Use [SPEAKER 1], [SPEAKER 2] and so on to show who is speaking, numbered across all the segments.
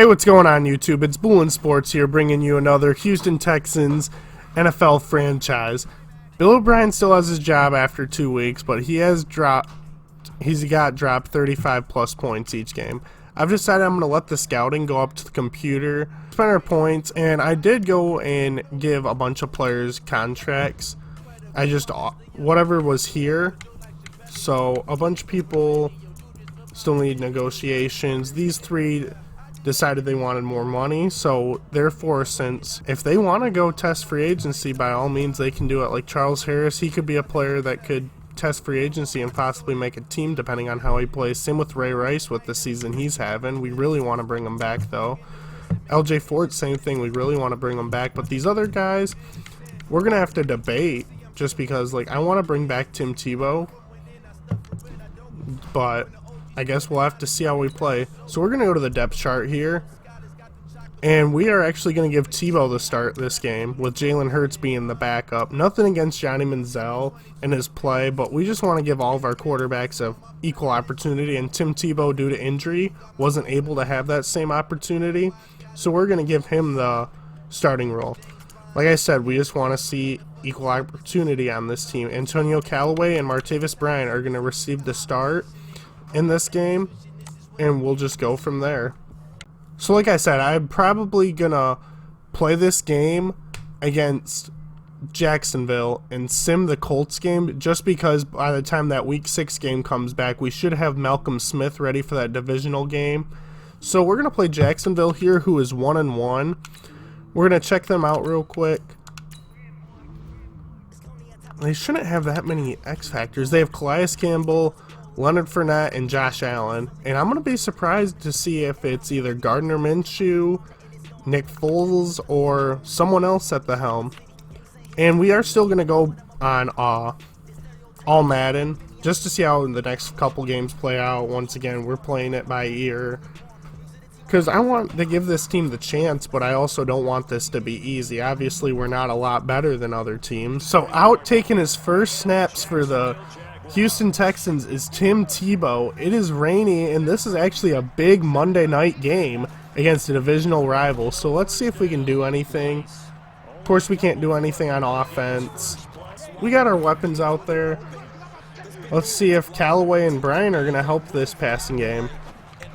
[SPEAKER 1] Hey, what's going on YouTube? It's BooLin Sports here, bringing you another Houston Texans NFL franchise. Bill O'Brien still has his job after 2 weeks, but he's got dropped 35 plus points each game. I've decided I'm going to let the scouting go up to the computer, spend our points, and I did go and give a bunch of players contracts. Whatever was here, so a bunch of people still need negotiations. These three decided they wanted more money, so therefore, since if they want to go test free agency, by all means they can do it. Like Charles Harris, he could be a player that could test free agency and possibly make a team depending on how he plays. Same with Ray Rice with the season he's having. We really want to bring him back though. LJ Fort, same thing, we really want to bring him back. But these other guys, we're gonna have to debate, just because like I want to bring back Tim Tebow, but I guess we'll have to see how we play. So we're going to go to the depth chart here, and we are actually going to give Tebow the start this game, with Jalen Hurts being the backup. Nothing against Johnny Manziel and his play, but we just want to give all of our quarterbacks an equal opportunity, and Tim Tebow, due to injury, wasn't able to have that same opportunity, so we're going to give him the starting role. Like I said, we just want to see equal opportunity on this team. Antonio Callaway and Martavis Bryant are going to receive the start in this game, and we'll just go from there. So like I said, I'm probably gonna play this game against Jacksonville and sim the Colts game, just because by the time that week 6 game comes back, we should have Malcolm Smith ready for that divisional game. So we're gonna play Jacksonville here, who is 1-1. We're gonna check them out real quick. They shouldn't have that many X factors. They have Calais Campbell, Leonard Fournette, and Josh Allen, and I'm going to be surprised to see if it's either Gardner Minshew, Nick Foles, or someone else at the helm. And we are still going to go on all Madden, just to see how the next couple games play out. Once again, we're playing it by ear, because I want to give this team the chance, but I also don't want this to be easy. Obviously, we're not a lot better than other teams. So out taking his first snaps for the Houston Texans is Tim Tebow. It is rainy, and this is actually a big Monday night game against a divisional rival. So let's see if we can do anything. Of course, we can't do anything on offense. We got our weapons out there. Let's see if Callaway and Bryan are going to help this passing game.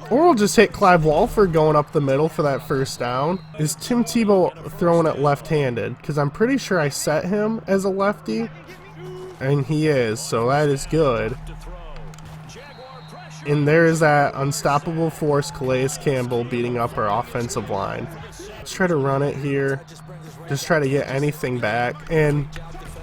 [SPEAKER 1] Or we'll just hit Clive Walford going up the middle for that first down. Is Tim Tebow throwing it left-handed? Because I'm pretty sure I set him as a lefty. And he is, so that is good. And there is that unstoppable force, Calais Campbell, beating up our offensive line. Let's try to run it here. Just try to get anything back. And,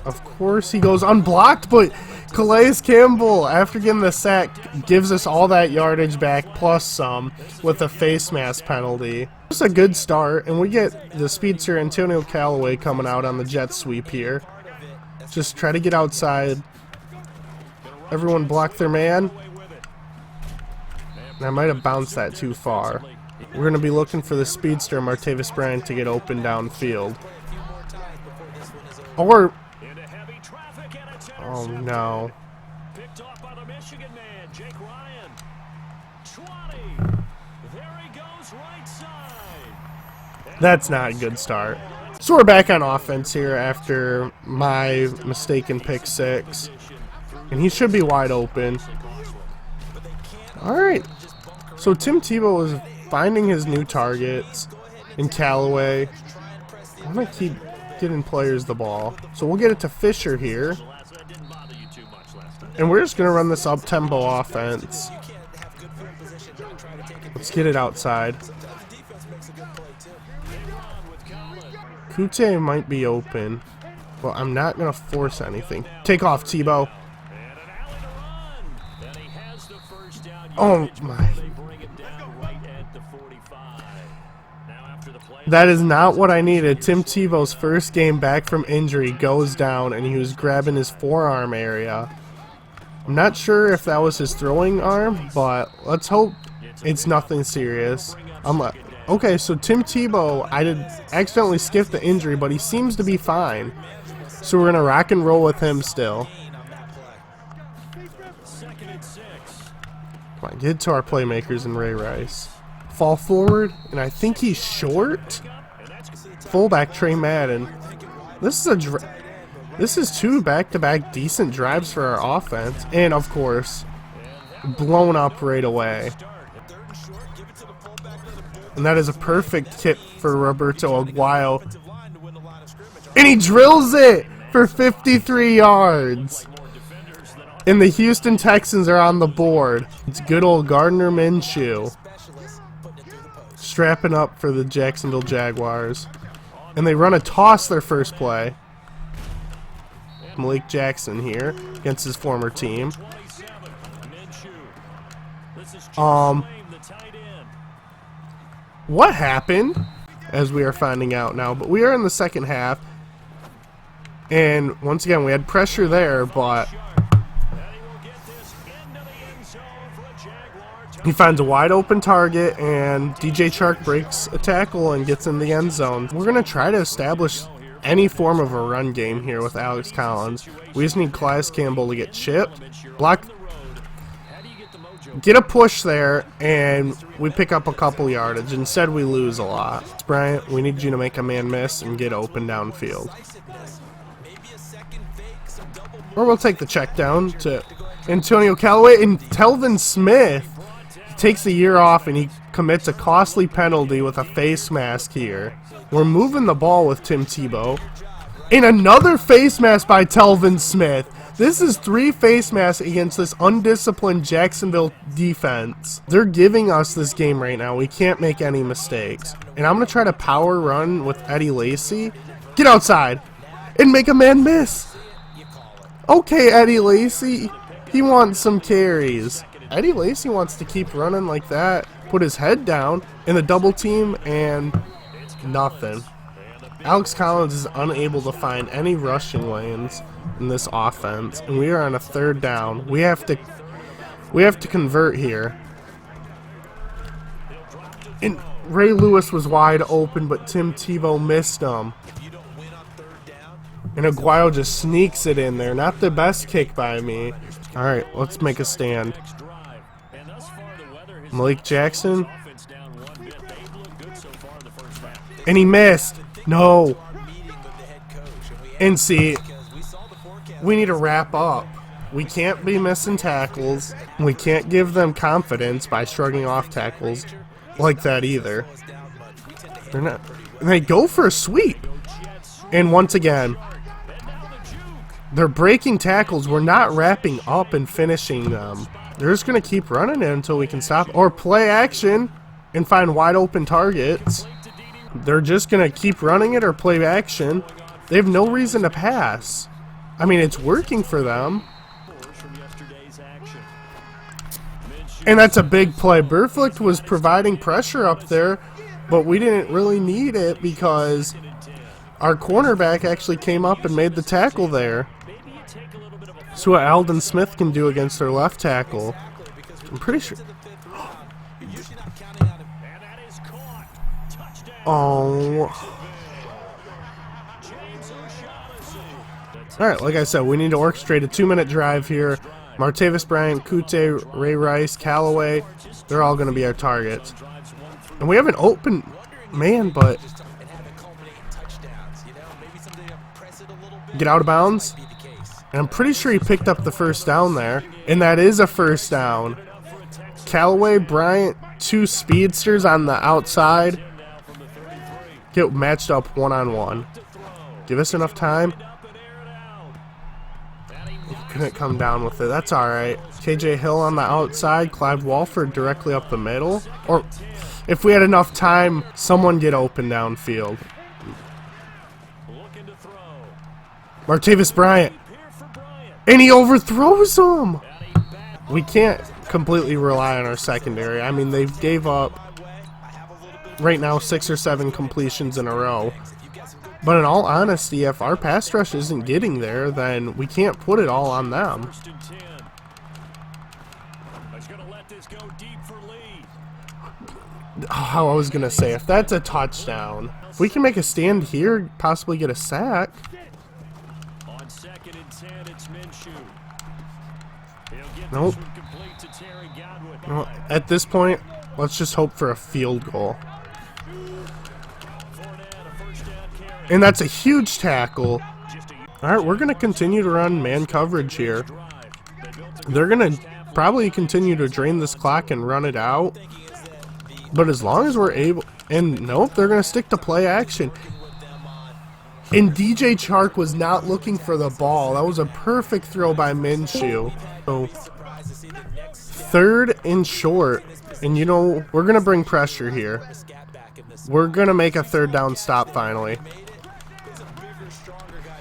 [SPEAKER 1] of course, he goes unblocked, but Calais Campbell, after getting the sack, gives us all that yardage back, plus some, with a face mask penalty. Just a good start, and we get the speedster Antonio Callaway coming out on the jet sweep here. Just try to get outside. Everyone block their man. And I might have bounced that too far. We're going to be looking for the speedster Martavis Bryant to get open downfield. Or... oh no. That's not a good start. So we're back on offense here after my mistaken pick 6. And he should be wide open. Alright. So Tim Tebow is finding his new targets in Callaway. I'm going to keep getting players the ball. So we'll get it to Fisher here. And we're just going to run this up-tempo offense. Let's get it outside. Kute might be open. Well, I'm not going to force anything. Take off, Tebow. Oh, my. That is not what I needed. Tim Tebow's first game back from injury goes down, and he was grabbing his forearm area. I'm not sure if that was his throwing arm, but let's hope it's nothing serious. Okay, so Tim Tebow, I did accidentally skip the injury, but he seems to be fine. So we're going to rock and roll with him still. Come on, get to our playmakers and Ray Rice. fall forward, and I think he's short. Fullback Trey Madden. This is two back-to-back decent drives for our offense, and of course, blown up right away. And that is a perfect hit for Roberto Aguayo. And he drills it for 53 yards. And the Houston Texans are on the board. It's good old Gardner Minshew strapping up for the Jacksonville Jaguars. And they run a toss their first play. Malik Jackson here against his former team. What happened? As we are finding out now. But we are in the second half. And once again, we had pressure there, but he finds a wide open target, and DJ Chark breaks a tackle and gets in the end zone. We're going to try to establish any form of a run game here with Alex Collins. We just need Calais Campbell to get chipped, block, get a push there, and we pick up a couple yardage. Instead, we lose a lot. Bryant, we need you to make a man miss and get open downfield. Or we'll take the check down to Antonio Callaway, and Telvin Smith takes a year off and he commits a costly penalty with a face mask here. We're moving the ball with Tim Tebow. And another face mask by Telvin Smith. This is 3 face masks against this undisciplined Jacksonville defense. They're giving us this game right now. We can't make any mistakes. And I'm going to try to power run with Eddie Lacy. Get outside and make a man miss. Okay, Eddie Lacy. He wants some carries. Eddie Lacy wants to keep running like that. Put his head down in the double team and nothing. Alex Collins is unable to find any rushing lanes in this offense, and we are on a third down. We have to convert here. And Ray Lewis was wide open, but Tim Tebow missed him. And Aguayo just sneaks it in there. Not the best kick by me. All right, let's make a stand. Malik Jackson. And he missed. No. And see, we need to wrap up. We can't be missing tackles. We can't give them confidence by shrugging off tackles like that either. They're not. They go for a sweep. And once again, they're breaking tackles. We're not wrapping up and finishing them. They're just going to keep running it until we can stop. Or play action and find wide open targets. They're just going to keep running it or play action. They have no reason to pass. I mean, it's working for them. And that's a big play. Burflicht was providing pressure up there, but we didn't really need it because our cornerback actually came up and made the tackle there. So what Aldon Smith can do against their left tackle. I'm pretty sure. Oh. Alright, like I said, we need to orchestrate a 2-minute drive here. Martavis Bryant, Kute, Ray Rice, Callaway, they're all going to be our targets. And we have an open man, but get out of bounds. And I'm pretty sure he picked up the first down there. And that is a first down. Callaway, Bryant, 2 speedsters on the outside. Get matched up one-on-one. Give us enough time. Couldn't come down with it. That's alright. KJ Hill on the outside. Clive Walford directly up the middle. Or if we had enough time, someone get open downfield. Martavis Bryant. And he overthrows him. We can't completely rely on our secondary. I mean, they gave up right now 6 or 7 completions in a row. But in all honesty, if our pass rush isn't getting there, then we can't put it all on them. Oh, I was going to say, if that's a touchdown, if we can make a stand here, possibly get a sack. Nope. Well, at this point, Let's just hope for a field goal. And that's a huge tackle. Alright, we're going to continue to run man coverage here. They're going to probably continue to drain this clock and run it out. But as long as we're able... And nope, they're going to stick to play action. And DJ Chark was not looking for the ball. That was a perfect throw by Minshew. So, 3rd and short. And you know, we're going to bring pressure here. We're going to make a 3rd down stop finally.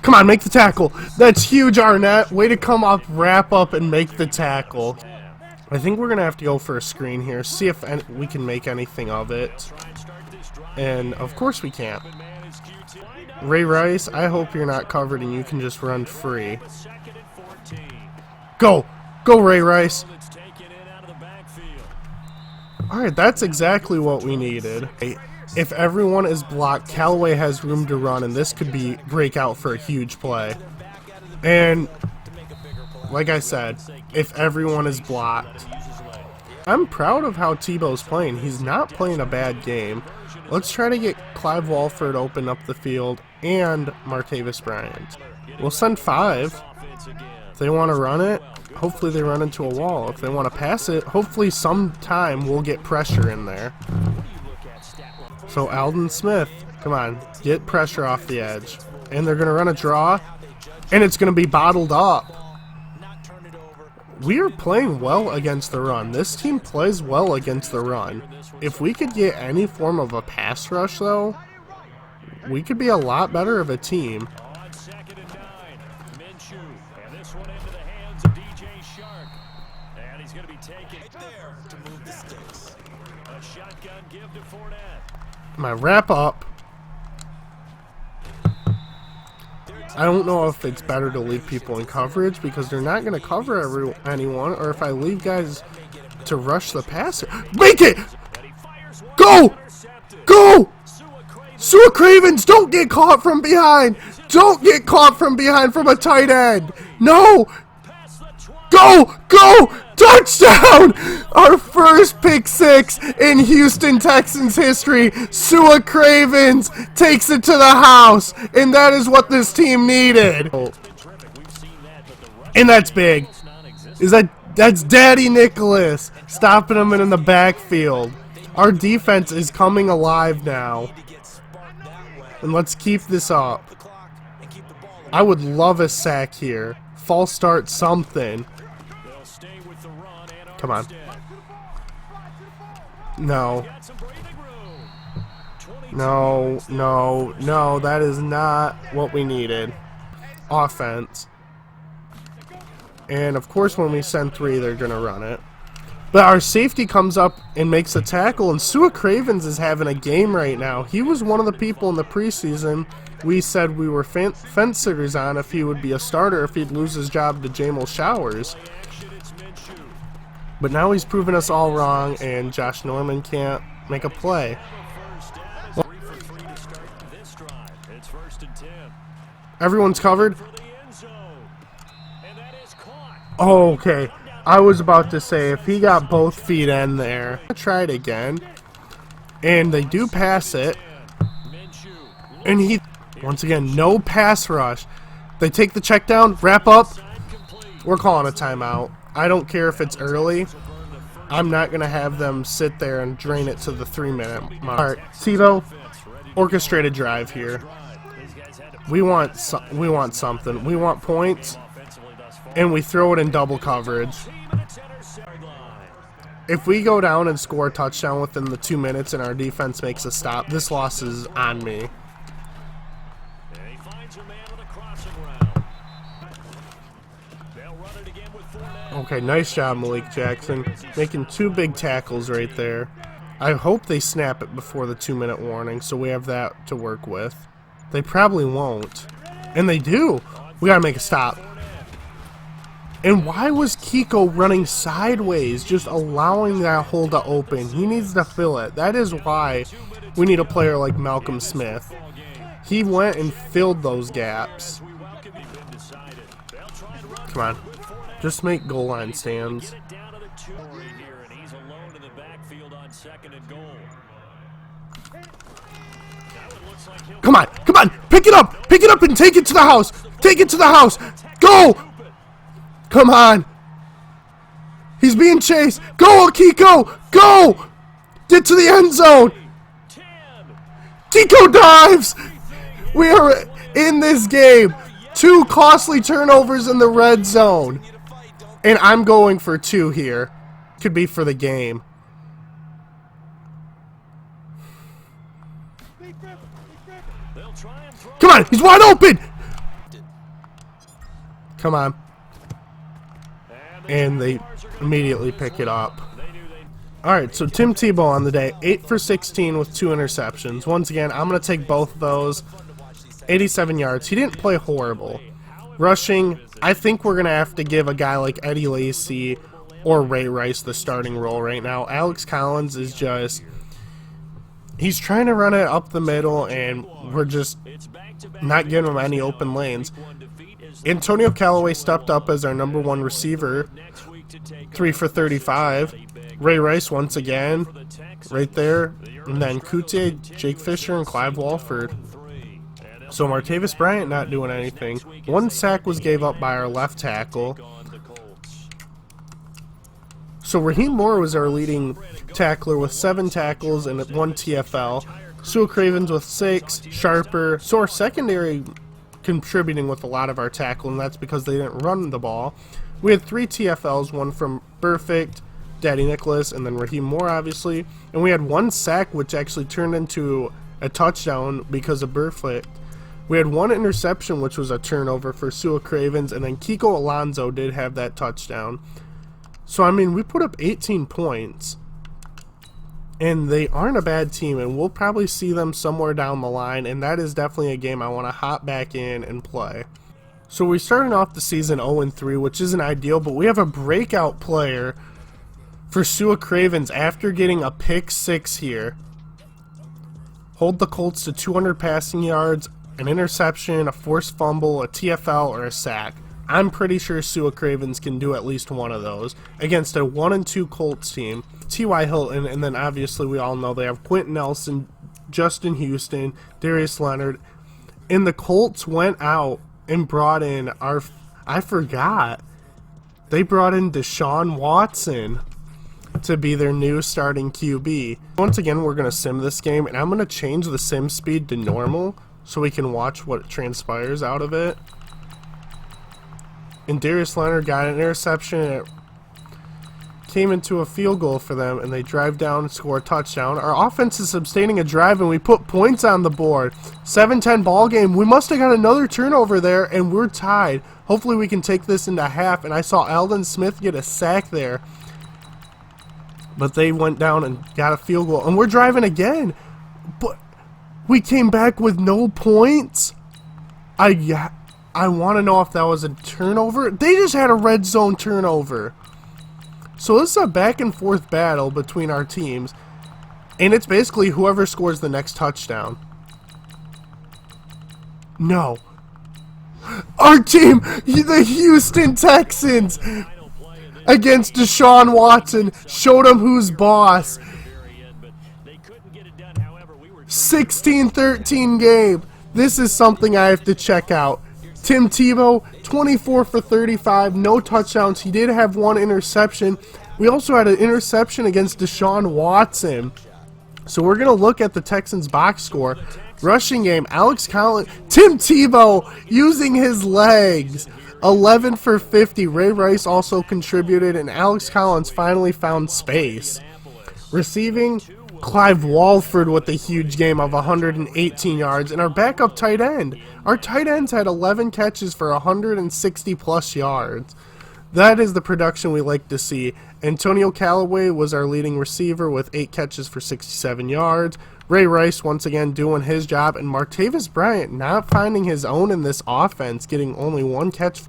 [SPEAKER 1] Come on, make the tackle. That's huge, Arnett. Way to come up, wrap up, and make the tackle. I think we're going to have to go for a screen here. See if we can make anything of it. And, of course, we can't. Ray Rice, I hope you're not covered and you can just run free. Go! Go, Ray Rice! Alright, that's exactly what we needed. If everyone is blocked, Callaway has room to run, and this could be break out for a huge play. And, like I said, if everyone is blocked. I'm proud of how Tebow's playing. He's not playing a bad game. Let's try to get Clive Walford open up the field and Martavis Bryant. We'll send 5. If they want to run it, hopefully they run into a wall. If they want to pass it, hopefully sometime we'll get pressure in there. So Alden Smith, come on, get pressure off the edge. And they're going to run a draw, and it's going to be bottled up. We are playing well against the run. This team plays well against the run. If we could get any form of a pass rush, though, we could be a lot better of a team. My wrap up. I don't know if it's better to leave people in coverage because they're not going to cover anyone, or if I leave guys to rush the passer. Make it! Go! Go! Sua Cravens, don't get caught from behind! Don't get caught from behind from a tight end! No! Go! Go! Touchdown! Our first pick 6 in Houston Texans history. Sua Cravens takes it to the house, and that is what this team needed. Oh. And that's big. That's Daddy Nicholas stopping him in the backfield. Our defense is coming alive now. And let's keep this up. I would love a sack here. False start something. Come on. No. No, no, no, that is not what we needed. Offense. And of course when we send 3, they're going to run it. But our safety comes up and makes a tackle, and Sua Cravens is having a game right now. He was one of the people in the preseason we said we were fence sitters on if he would be a starter, if he'd lose his job to Jamal Showers. But now he's proven us all wrong, and Josh Norman can't make a play. Everyone's covered? Oh, okay. I was about to say, if he got both feet in there. I'll try it again. And they do pass it. And he, once again, no pass rush. They take the check down, wrap up. We're calling a timeout. I don't care if it's early. I'm not going to have them sit there and drain it to the 3-minute mark. All right, Tebow, orchestrated drive here. We want something. We want points, and we throw it in double coverage. If we go down and score a touchdown within the 2 minutes and our defense makes a stop, this loss is on me. Okay, nice job, Malik Jackson. Making 2 big tackles right there. I hope they snap it before the 2-minute warning, so we have that to work with. They probably won't. And they do. We gotta make a stop. And why was Kiko running sideways, just allowing that hole to open? He needs to fill it. That is why we need a player like Malcolm Smith. He went and filled those gaps. Come on. Just make goal line stands. Come on, come on, pick it up and take it to the house. Take it to the house. Go. Come on. He's being chased. Go, Kiko. Go. Get to the end zone. Kiko dives. We are in this game. 2 costly turnovers in the red zone. And I'm going for 2 here. Could be for the game. Come on, he's wide open. Come on. And they immediately pick it up. Alright, so Tim Tebow on the day, 8 for 16 with 2 interceptions. Once again, I'm going to take both of those. 87 yards. He didn't play horrible. Rushing, I think we're going to have to give a guy like Eddie Lacy or Ray Rice the starting role right now. Alex Collins is just... he's trying to run it up the middle, and we're just not giving him any open lanes. Antonio Callaway stepped up as our #1 receiver, 3 for 35. Ray Rice once again, right there. And then Kute, Jake Fisher, and Clive Walford. So Martavis Bryant not doing anything. 1 sack was gave up by our left tackle. So Raheem Moore was our leading tackler with 7 tackles and 1 TFL. Sue Cravens with 6, Sharper. So our secondary contributing with a lot of our tackle, and that's because they didn't run the ball. We had 3 TFLs, 1 from Perfect, Daddy Nicholas, and then Raheem Moore, obviously. And we had 1 sack, which actually turned into a touchdown because of Perfect. We had 1 interception, which was a turnover for Sue Cravens, and then Kiko Alonso did have that touchdown. So, I mean, we put up 18 points, and they aren't a bad team, and we'll probably see them somewhere down the line, and that is definitely a game I want to hop back in and play. So we started off the season 0-3, which isn't ideal, but we have a breakout player for Sue Cravens after getting a pick 6 here. Hold the Colts to 200 passing yards, an interception, a forced fumble, a TFL, or a sack. I'm pretty sure Sue Cravens can do at least one of those against a 1-2 Colts team. T.Y. Hilton, and then obviously we all know they have Quentin Nelson, Justin Houston, Darius Leonard. And the Colts went out and brought in I forgot. They brought in Deshaun Watson to be their new starting QB. Once again, we're going to sim this game, and I'm going to change the sim speed to normal so we can watch what transpires out of it. And Darius Leonard got an interception, and it came into a field goal for them, and they drive down and score a touchdown. Our offense is sustaining a drive, and we put points on the board. 7-10 ball game. We must have got another turnover there, and we're tied. Hopefully we can take this into half, and I saw Aldon Smith get a sack there. But they went down and got a field goal, and we're driving again. But we came back with no points. I want to know if that was a turnover. They just had a red zone turnover. So this is a back and forth battle between our teams. And it's basically whoever scores the next touchdown. No. Our team, the Houston Texans, against Deshaun Watson, showed him who's boss. 16-13 game. This is something I have to check out. Tim Tebow, 24 for 35, no touchdowns. He did have 1 interception. We also had an interception against Deshaun Watson. So we're going to look at the Texans box score. Rushing game, Alex Collins, Tim Tebow using his legs. 11 for 50. Ray Rice also contributed, and Alex Collins finally found space. Receiving, Clive Walford with a huge game of 118 yards, and our backup tight end. Our tight ends had 11 catches for 160 plus yards. That is the production we like to see. Antonio Callaway was our leading receiver with 8 catches for 67 yards. Ray Rice once again doing his job, and Martavis Bryant not finding his own in this offense, getting only 1 catch.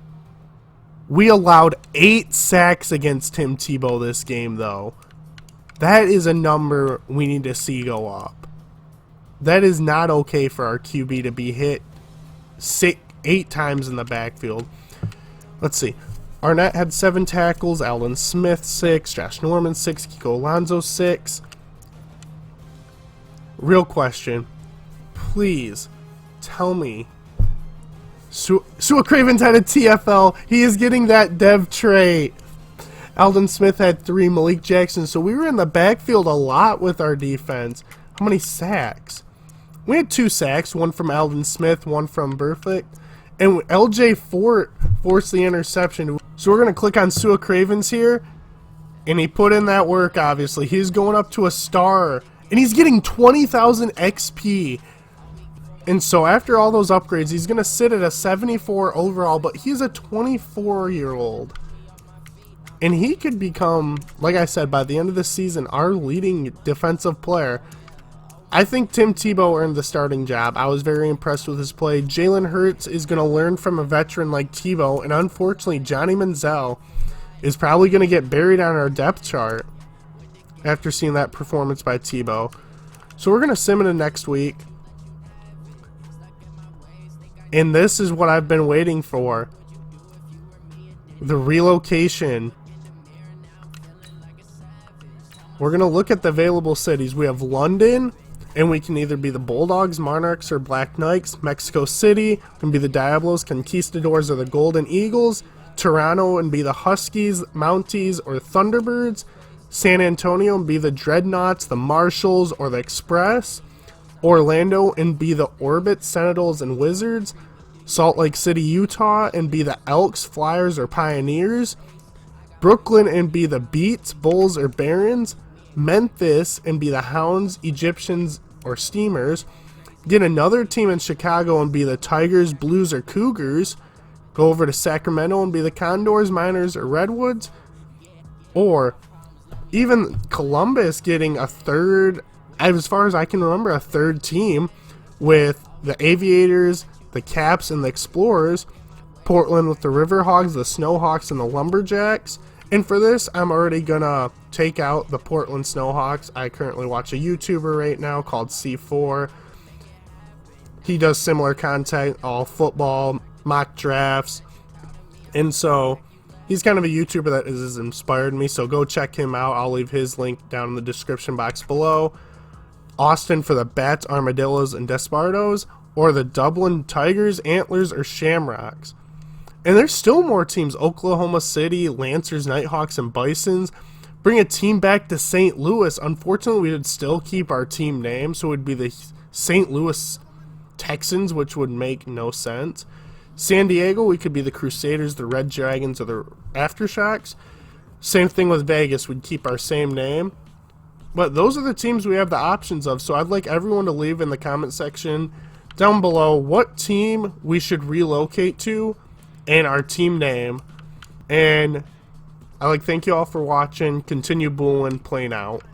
[SPEAKER 1] We allowed 8 sacks against Tim Tebow this game, though. That is a number we need to see go up. That is not okay for our QB to be hit 8 times in the backfield. Let's see. Arnett had 7 tackles, Aldon Smith 6, Josh Norman 6, Kiko Alonso 6, real question. Please tell me Sua Craven's had a TFL. He is getting that dev trait. Aldon Smith had 3, Malik Jackson. So we were in the backfield a lot with our defense. How many sacks? We had 2 sacks, one from Aldon Smith, one from Burfict. And LJ Fort forced the interception. So we're going to click on Sua Cravens here. And he put in that work, obviously. He's going up to a star. And he's getting 20,000 XP. And so after all those upgrades, he's going to sit at a 74 overall. But he's a 24-year-old. And he could become, like I said, by the end of the season, our leading defensive player. I think Tim Tebow earned the starting job. I was very impressed with his play. Jalen Hurts is going to learn from a veteran like Tebow. And unfortunately, Johnny Manziel is probably going to get buried on our depth chart after seeing that performance by Tebow. So we're going to sim into next week. And this is what I've been waiting for. The relocation. We're going to look at the available cities. We have London, and we can either be the Bulldogs, Monarchs, or Black Knights. Mexico City can be the Diablos, Conquistadors, or the Golden Eagles. Toronto and be the Huskies, Mounties, or Thunderbirds. San Antonio and be the Dreadnoughts, the Marshals, or the Express. Orlando and be the Orbit, Sentinels, and Wizards. Salt Lake City, Utah and be the Elks, Flyers, or Pioneers. Brooklyn and be the Beats, Bulls, or Barons. Memphis and be the Hounds, Egyptians, or Steamers. Get another team in Chicago and be the Tigers, Blues, or Cougars. Go over to Sacramento and be the Condors, Miners, or Redwoods. Or even Columbus getting a third, as far as I can remember, a third team with the Aviators, the Caps, and the Explorers. Portland with the Riverhawks, the Snowhawks, and the Lumberjacks. And for this, I'm already gonna take out the Portland Snowhawks. I currently watch a YouTuber right now called C4. He does similar content, all football, mock drafts. And so he's kind of a YouTuber that has inspired me, so go check him out. I'll leave his link down in the description box below. Austin for the Bats, Armadillos, and Desperados, or the Dublin Tigers, Antlers, or Shamrocks. And there's still more teams. Oklahoma City, Lancers, Nighthawks, and Bisons. Bring a team back to St. Louis. Unfortunately, we would still keep our team name, so it would be the St. Louis Texans, which would make no sense. San Diego, we could be the Crusaders, the Red Dragons, or the Aftershocks. Same thing with Vegas. We'd keep our same name. But those are the teams we have the options of, so I'd like everyone to leave in the comment section down below what team we should relocate to and our team name. And I thank you all for watching. Continue BooLin, playing out.